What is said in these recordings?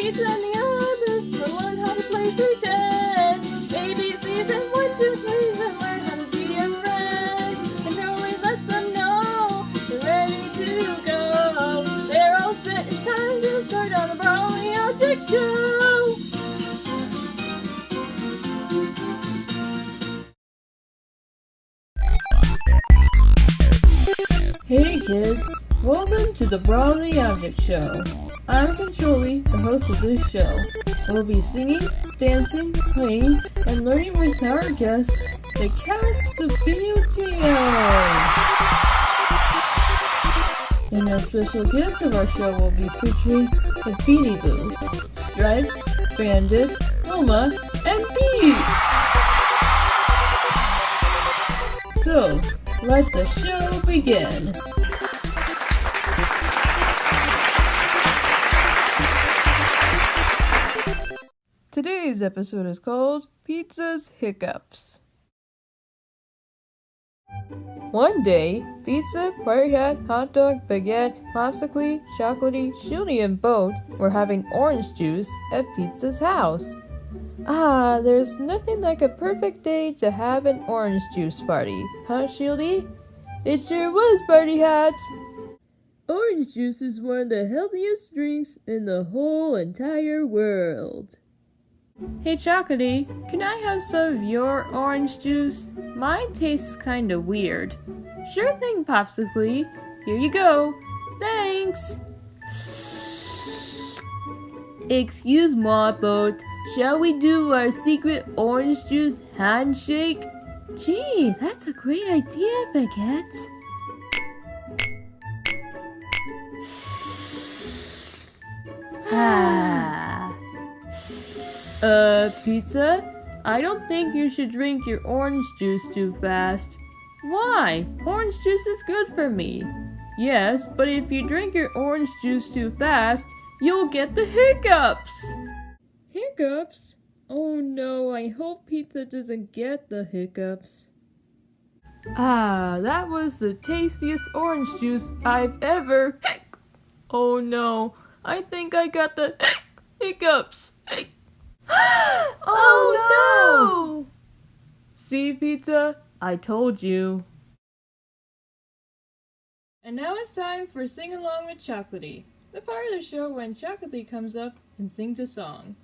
Pizza and the others will learn how to play pretend. ABCs and 1, 2, 3s and learn how to be your friend. And Joey lets them know they're ready to go. They're all set, it's time to start on the Brawly Object Show. Hey kids, welcome to the Brawly Object Show. I'm Controlly, the host of this show. We'll be singing, dancing, playing, and learning with our guests, the cast of BOTO. And our special guest of our show will be featuring the Beanie Boos, Stripes, Bandit, Wilma, and Beeps. So, let the show begin. Today's episode is called Pizza's Hiccups. One day, pizza, party hat, hot dog, baguette, popsicle, chocolatey, Shieldy, and Boat were having orange juice at Pizza's house. Ah, there's nothing like a perfect day to have an orange juice party, huh, Shieldy? It sure was, Party Hat! Orange juice is one of the healthiest drinks in the whole entire world. Hey Chocolatey, can I have some of your orange juice? Mine tastes kinda weird. Sure thing, Popsicle. Here you go. Thanks! Excuse me, Boat. Shall we do our secret orange juice handshake? Gee, that's a great idea, Baguette. Pizza? I don't think you should drink your orange juice too fast. Why? Orange juice is good for me. Yes, but if you drink your orange juice too fast, you'll get the hiccups. Hiccups? Oh no, I hope Pizza doesn't get the hiccups. Ah, that was the tastiest orange juice I've ever... Oh no, I think I got the hiccups. Oh no! See, Pizza? I told you. And now it's time for Sing Along with Chocolatey, the part of the show when Chocolatey comes up and sings a song.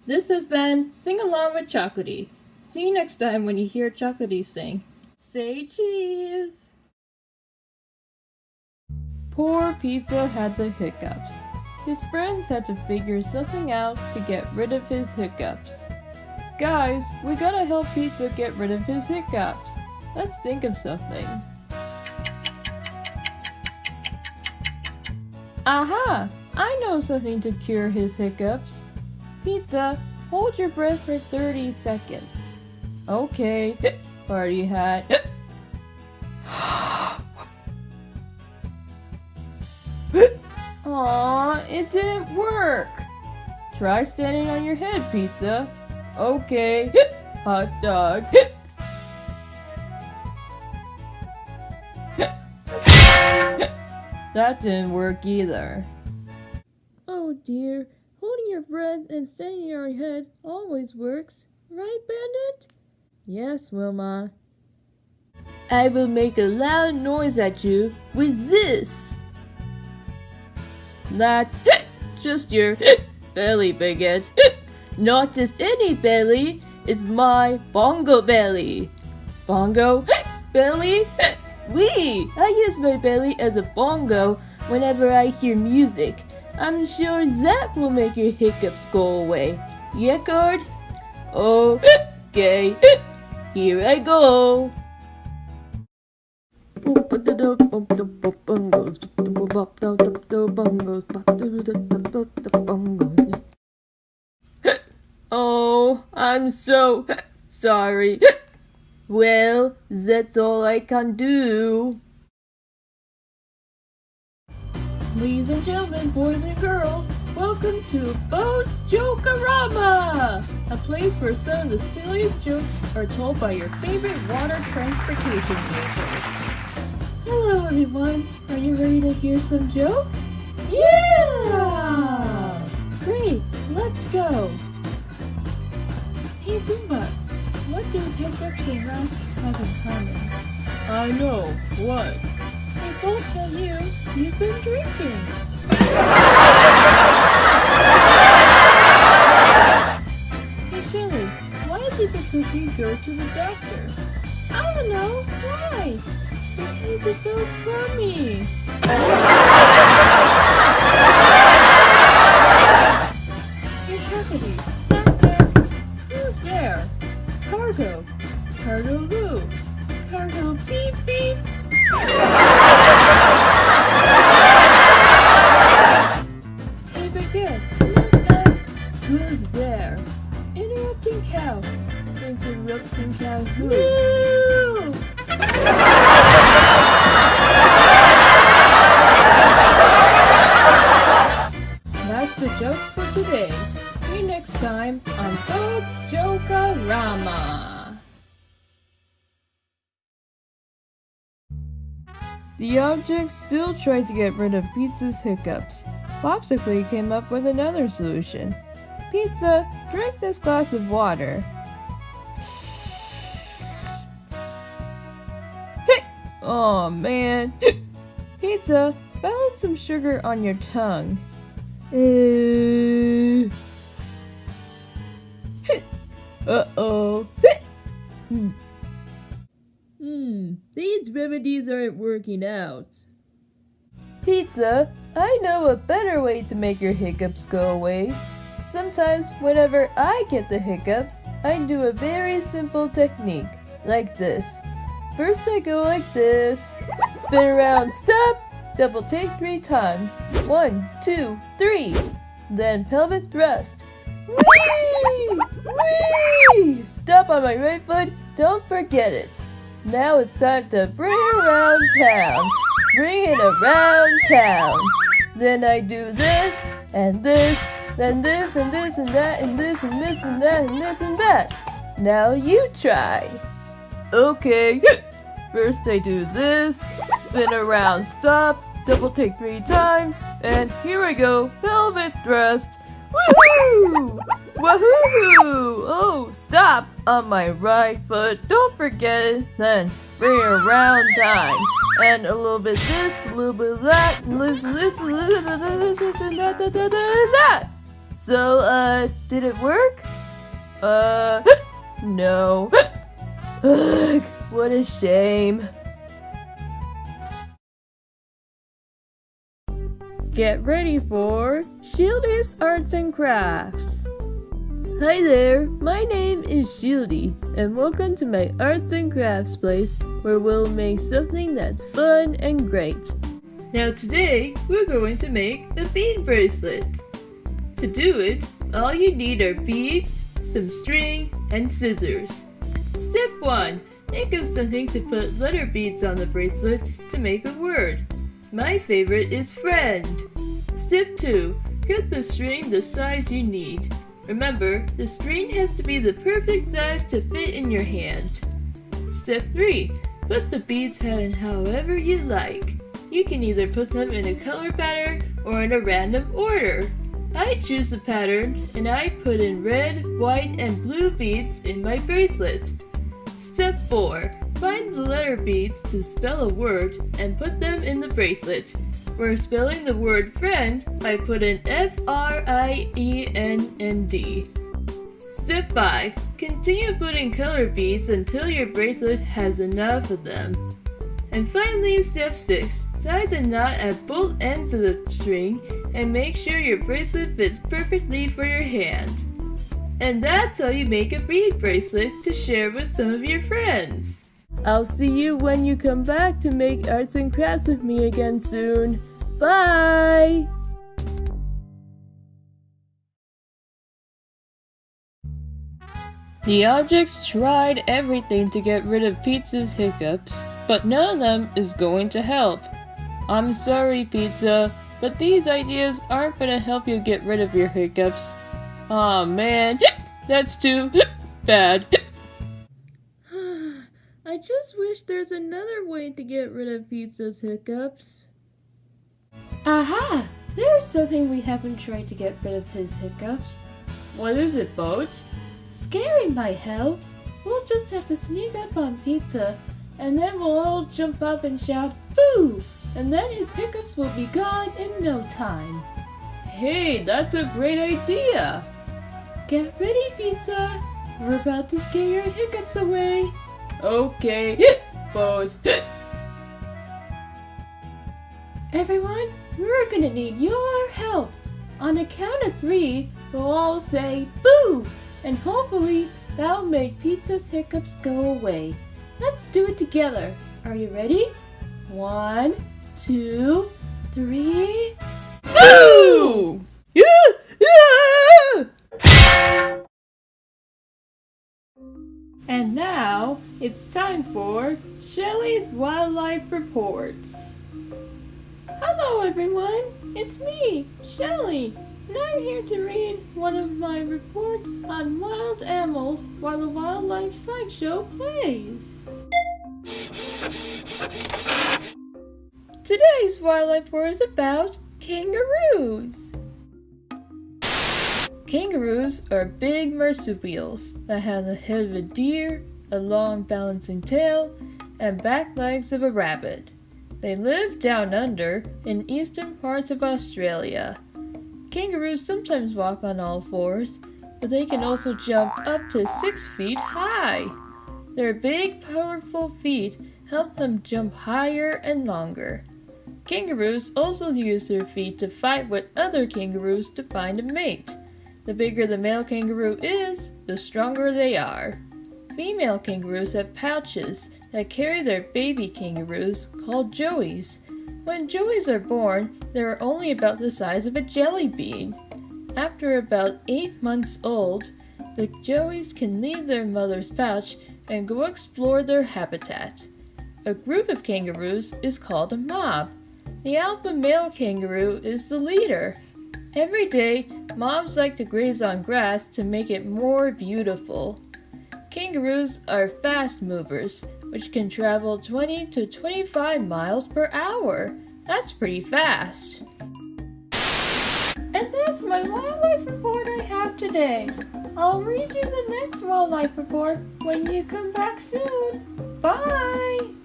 This has been Sing Along with Chocolatey. See you next time when you hear Chocolatey sing. Say cheese! Poor Pizza had the hiccups. His friends had to figure something out to get rid of his hiccups. Guys, we gotta help Pizza get rid of his hiccups. let's think of something. Aha! I know something to cure his hiccups. Pizza, hold your breath for 30 seconds. Okay, party hat. Aw, it didn't work. Try standing on your head, Pizza. Okay, hot dog. That didn't work either. Oh dear, holding your breath and standing on your head always works, right, Bandit? Yes, Wilma. I will make a loud noise at you with this. That's just your belly, Bigot. Not just any belly, it's my bongo belly. Bongo belly? Wee! I use my belly as a bongo whenever I hear music. I'm sure that will make your hiccups go away. Yeah, Cord? Okay, here I go. Oh, I'm so sorry. Well, that's all I can do. Ladies and gentlemen, boys and girls, welcome to Boat's Joke-a-rama! A place where some of the silliest jokes are told by your favorite water transportation vehicles. Hello everyone, are you ready to hear some jokes? Yeah! Great, let's go! Hey Boombox, what do hiccups and rats have in common? I know, what? They both tell you've been drinking. Hey Shelly, why did the cookie go to the doctor? I don't know, why? Because it felt crummy. Hey Chocolate, knock knock. Who's there? Cargo. Cargo who? Cargo beep beep. Hey Baguette, knock knock. Who's there? Interrupting cow. Interrupting cow who? No! That's the jokes for today. See you next time on Boat's Joke-a-rama. The objects still tried to get rid of Pizza's hiccups. Popsicle came up with another solution. Pizza, drink this glass of water. Oh man. Pizza, balance some sugar on your tongue. Uh-oh. These remedies aren't working out. Pizza, I know a better way to make your hiccups go away. Sometimes whenever I get the hiccups, I do a very simple technique, like this. First I go like this, spin around, stop, double take 3 times. 1, 2, 3. Then pelvic thrust. Whee! Whee! Stop on my right foot, don't forget it. Now it's time to bring it around town. Bring it around town. Then I do this, and this, then this, and this, and that, and this, and this, and that, and this, and that. Now you try. Okay. First I do this, spin around, stop, double take 3 times, and here I go, pelvic thrust. Woohoo! Woohoo! Oh, stop on my right foot, don't forget it, then bring it around time. And a little bit this, a little bit of that, and this, and that, and that. So, did it work? No. Ugh, what a shame. Get ready for Shield's Arts and Crafts. Hi there, my name is Shieldy, and welcome to my arts and crafts place where we'll make something that's fun and great. Now today, we're going to make a bead bracelet. To do it, all you need are beads, some string, and scissors. Step 1. Think of something to put letter beads on the bracelet to make a word. My favorite is friend. Step 2. Cut the string the size you need. Remember, the string has to be the perfect size to fit in your hand. Step 3. Put the beads in however you like. You can either put them in a color pattern or in a random order. I choose the pattern and I put in red, white, and blue beads in my bracelet. Step 4. Find the letter beads to spell a word and put them in the bracelet. For spelling the word friend, I put in F-R-I-E-N-N-D. Step 5. Continue putting color beads until your bracelet has enough of them. And finally, step 6. Tie the knot at both ends of the string and make sure your bracelet fits perfectly for your hand. And that's how you make a bead bracelet to share with some of your friends. I'll see you when you come back to make arts and crafts with me again soon. Bye! The objects tried everything to get rid of Pizza's hiccups, but none of them is going to help. I'm sorry, Pizza, but these ideas aren't going to help you get rid of your hiccups. Aw, man, that's too bad. I just wish there's another way to get rid of Pizza's hiccups. Aha! There's something we haven't tried to get rid of his hiccups. What is it, Boat? Scary by hell! We'll just have to sneak up on Pizza, and then we'll all jump up and shout, "Boo!" And then his hiccups will be gone in no time. Hey, that's a great idea! Get ready, Pizza! We're about to scare your hiccups away! Okay, Boat. Everyone, we're gonna need your help. On a count of 3, we'll all say boo, and hopefully that'll make Pizza's hiccups go away. Let's do it together. Are you ready? 1, 2, 3. Boo! And now, it's time for Shelly's Wildlife Reports. Hello everyone, it's me, Shelly, and I'm here to read one of my reports on wild animals while the Wildlife Slideshow plays. Today's wildlife report is about kangaroos. Kangaroos are big marsupials that have the head of a deer, a long balancing tail, and back legs of a rabbit. They live down under in eastern parts of Australia. Kangaroos sometimes walk on all fours, but they can also jump up to 6 feet high. Their big, powerful feet help them jump higher and longer. Kangaroos also use their feet to fight with other kangaroos to find a mate. The bigger the male kangaroo is, the stronger they are. Female kangaroos have pouches that carry their baby kangaroos, called joeys. When joeys are born, they are only about the size of a jelly bean. After about 8 months old, the joeys can leave their mother's pouch and go explore their habitat. A group of kangaroos is called a mob. The alpha male kangaroo is the leader. Every day, mobs like to graze on grass to make it more beautiful. Kangaroos are fast movers, which can travel 20 to 25 miles per hour. That's pretty fast. And that's my wildlife report I have today. I'll read you the next wildlife report when you come back soon. Bye!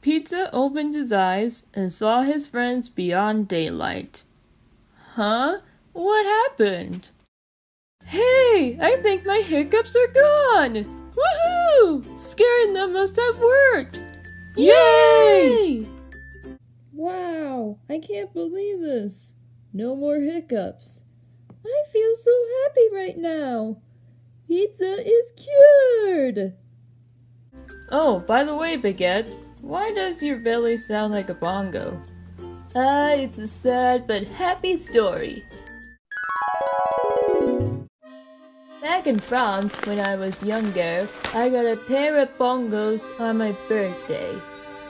Pizza opened his eyes and saw his friends beyond daylight. Huh? What happened? Hey, I think my hiccups are gone! Woohoo! Scaring them must have worked! Yay! Wow, I can't believe this. No more hiccups. I feel so happy right now. Pizza is cured! Oh, by the way, Baguette, why does your belly sound like a bongo? It's a sad but happy story. Back in France, when I was younger, I got a pair of bongos on my birthday.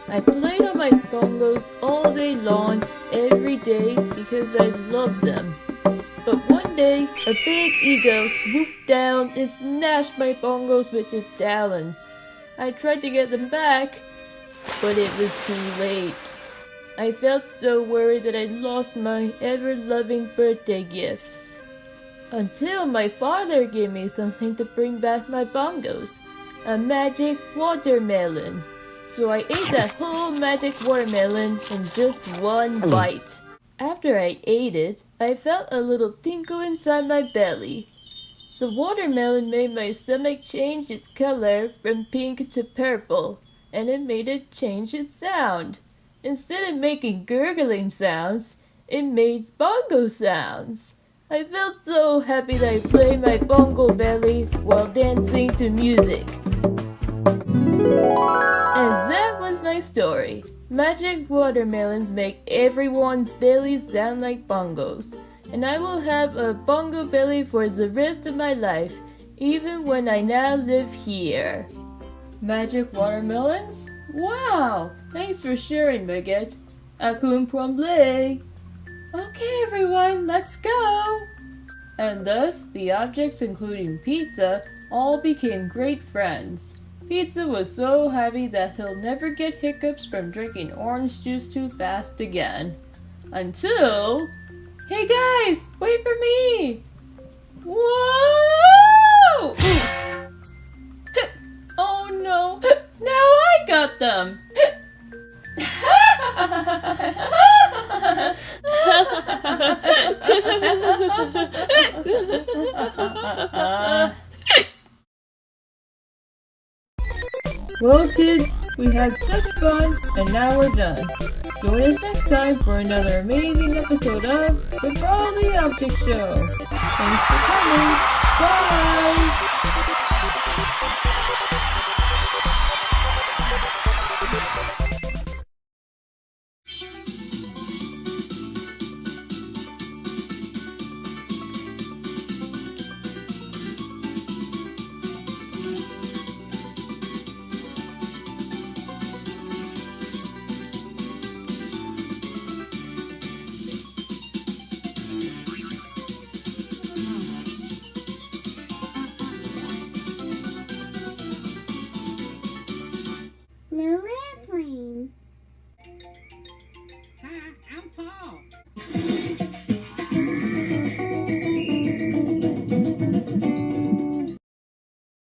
I played on my bongos all day long, every day, because I loved them. But one day, a big eagle swooped down and snatched my bongos with his talons. I tried to get them back, but it was too late. I felt so worried that I'd lost my ever-loving birthday gift. Until my father gave me something to bring back my bongos. A magic watermelon. So I ate that whole magic watermelon in just one bite. After I ate it, I felt a little tinkle inside my belly. The watermelon made my stomach change its color from pink to purple, and it made it change its sound. Instead of making gurgling sounds, it made bongo sounds. I felt so happy that I played my bongo belly while dancing to music. And that was my story. Magic watermelons make everyone's bellies sound like bongos. And I will have a bongo belly for the rest of my life, even when I now live here. Magic watermelons? Wow! Thanks for sharing, Baguette. Acum promble. Okay, everyone, let's go! And thus, the objects, including Pizza, all became great friends. Pizza was so happy that he'll never get hiccups from drinking orange juice too fast again. Until... Hey guys, wait for me! Whoa! Oof. Oh no, now I got them! Well kids, we had such fun, and now we're done. Join us next time for another amazing episode of the Brawl the Object Show. Thanks for coming. Bye!